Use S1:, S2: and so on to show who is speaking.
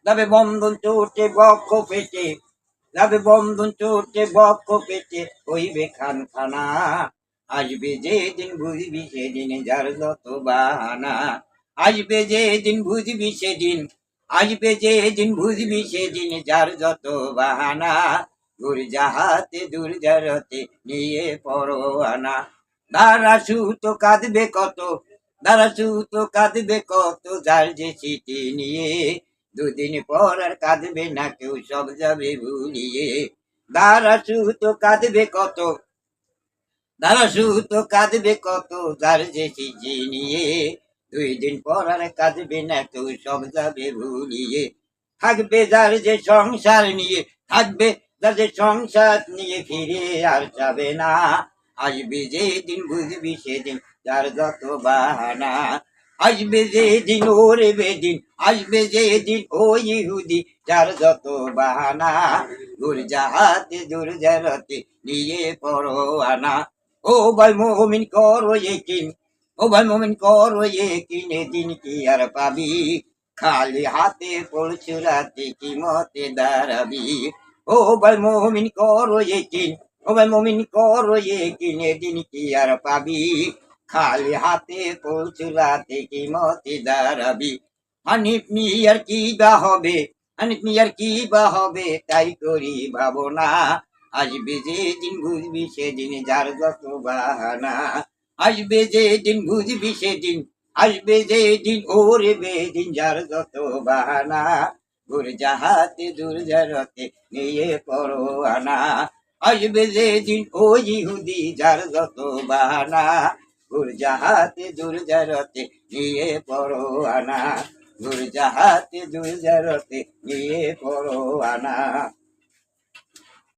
S1: যাবে বন্ধন চোটে বক্ষ পেটে, যাবে বন্ধন চোটে বক্ষ পেটে, হইবে খান খানা। আসবে যে দিন বুঝবি সেদিন যার যত বাহানা। আসবে যে দিন বুঝবি সেদিন, আসবে যে দিন বুঝবি সেদিন যার যত বাহানা। দূর জাহাতে দূর জারতে নিয়ে পরোয়ানা। দাঁড়া সুতো কাঁদবে কত, দাঁড়া সুতো কাঁদবে কত, যার যে চিঠি নিয়ে। দুদিন পর আর কাঁদবে না কেউ, সব যাবে ভুলিয়ে। দাঁড়া সুতো কাঁদবে কত, দাঁড়া সুতো কাঁদবে কত, যার যে চিঠি নিয়ে। 2 দিন পর আর কাঁদবে না কেউ, সব যাবে ভুলিয়ে। থাকবে যার যে সংসার নিয়ে, থাকবে যার যে সংসার নিয়ে, ফিরে আর যাবে না। আসবে যে দিন বুঝবি সেদিন যার যত বাহানা। আসবে যে দিন ওরে বেদিন, আসবে যে দিন ও ইহুদি যার যত বাহানা। দূর জাহাতে দূর জারতে নিয়ে পরোয়ানা। ও ভাই মুমিন করো ইকিন, ও ভাই মুমিন করো ইকিন, দিন কি আর পাবি। খালি হাতে পড়ছু রাতে কি মতে দাঁড়াবি। ও ভাই মুমিন করো ইকিন, ও ভাই মুমিন করো ইকিন, দিন কি আর পাবি। খালি হাতে পড়ছু রাতে কি মতে দাঁড়াবি। হানিফ মিয়ার কি বা হবে, হানিফ মিয়ার কি বা হবে, তাই করি ভাবনা। আসবে যে দিন বুঝবি সেদিন যার যত বাহানা। আসবে যে দিন বুঝবি সেদিন, আসবে যে দিন ওরে বেদিন যার যত বাহানা। দূর জাহাতে দূর জারতে নিয়ে পরোয়ানা। আসবে যে দিন ও ইহুদি যার যত বাহানা। দূর জাহাতে দূর জারতে নিয়ে পরোয়ানা। দূর জাহাতে দূর জারতে নিয়ে পরোয়ানা।